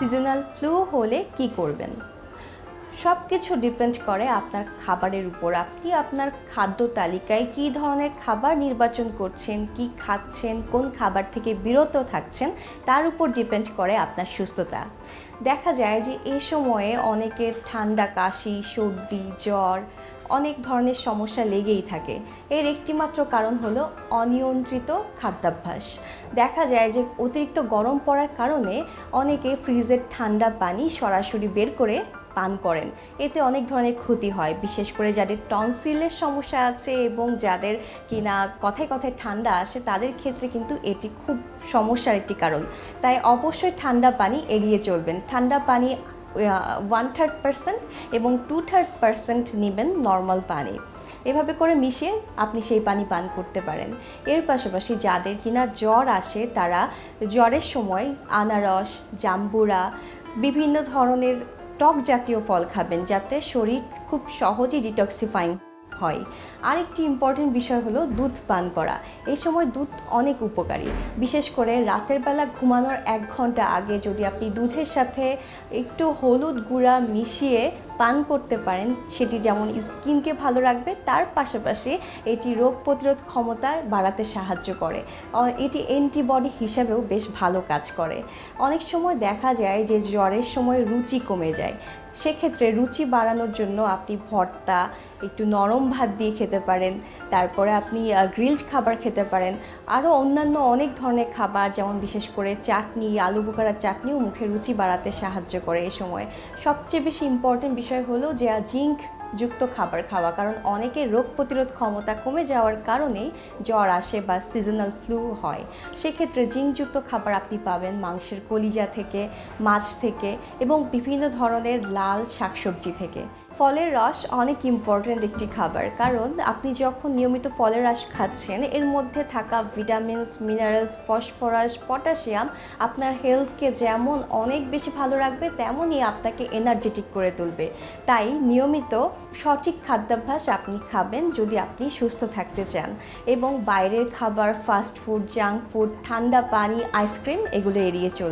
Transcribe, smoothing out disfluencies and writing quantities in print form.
Seasonal flu হলে কি করবেন? সব কিছু ডিপেন্ড করে আপনার খাবারের উপর। আপনি আপনার খাদ্য তালিকায় কী ধরনের খাবার নির্বাচন করছেন, কি খাচ্ছেন, কোন খাবার থেকে বিরত থাকছেন, তার উপর ডিপেন্ড করে আপনার সুস্থতা। দেখা যায় যে এই সময়ে অনেকের ঠান্ডা, কাশি, সর্দি, জ্বর, অনেক ধরনের সমস্যা লেগেই থাকে। এর একটিমাত্র কারণ হলো অনিয়ন্ত্রিত খাদ্যাভ্যাস। দেখা যায় যে অতিরিক্ত গরম পড়ার কারণে অনেকে ফ্রিজের ঠান্ডা পানি সরাসরি বের করে পান করেন। এতে অনেক ধরনের ক্ষতি হয়, বিশেষ করে যাদের টনসিলের সমস্যা আছে এবং যাদের কিনা কথায় কথায় ঠান্ডা আসে, তাদের ক্ষেত্রে কিন্তু এটি খুব সমস্যার একটি কারণ। তাই অবশ্যই ঠান্ডা পানি এড়িয়ে চলবেন। ঠান্ডা পানি 1/3% এবং 2/3% নেবেন নর্মাল পানি। এভাবে করে মিশিয়ে আপনি সেই পানি পান করতে পারেন। এর পাশাপাশি যাদের কিনা জ্বর আসে, তারা জ্বরের সময় আনারস, জাম্বুরা, বিভিন্ন ধরনের টক জাতীয় ফল খাবেন, যাতে শরীর খুব সহজেই ডিটক্সিফাইং হয়। আরেকটি ইম্পর্টেন্ট বিষয় হলো দুধ পান করা। এই সময় দুধ অনেক উপকারী, বিশেষ করে রাতের বেলা ঘুমানোর 1 ঘন্টা আগে যদি আপনি দুধের সাথে একটু হলুদ গুঁড়া মিশিয়ে পান করতে পারেন, সেটি যেমন স্কিনকে ভালো রাখবে, তার পাশাপাশি এটি রোগ প্রতিরোধ ক্ষমতা বাড়াতে সাহায্য করে। এটি অ্যান্টিবডি হিসাবেও বেশ ভালো কাজ করে। অনেক সময় দেখা যায় যে জ্বরের সময় রুচি কমে যায়, সেক্ষেত্রে রুচি বাড়ানোর জন্য আপনি ভর্তা, একটু নরম ভাত দিয়ে খেতে পারেন, তারপরে আপনি গ্রিলড খাবার খেতে পারেন। আরও অন্যান্য অনেক ধরনের খাবার, যেমন বিশেষ করে চাটনি, আলু বোখারার চাটনিও মুখে রুচি বাড়াতে সাহায্য করে। এই সময় সবচেয়ে বেশি ইম্পর্টেন্ট বিষয় হলো যে জিঙ্ক যুক্ত খাবার খাওয়া, কারণ অনেকের রোগ প্রতিরোধ ক্ষমতা কমে যাওয়ার কারণেই জ্বর আসে বা সিজনাল ফ্লু হয়। সেক্ষেত্রে জিঙ্কযুক্ত খাবার আপনি পাবেন মাংসের কলিজা থেকে, মাছ থেকে এবং বিভিন্ন ধরনের লাল শাকসবজি থেকে। ফলের রস অনেক ইম্পর্ট্যান্ট একটি খাবার, কারণ আপনি যখন নিয়মিত ফলের রস খাচ্ছেন, এর মধ্যে থাকা ভিটামিনস, মিনারেলস, ফসফরাস, পটাশিয়াম আপনার হেলথকে যেমন অনেক বেশি ভালো রাখবে, তেমনই আপনাকে এনার্জেটিক করে তুলবে। তাই নিয়মিত সঠিক খাদ্যাভ্যাস আপনি খাবেন যদি আপনি সুস্থ থাকতে চান, এবং বাইরের খাবার, ফাস্ট ফুড, জাঙ্ক ফুড, ঠান্ডা পানি, আইসক্রিম এগুলো এড়িয়ে চলবে।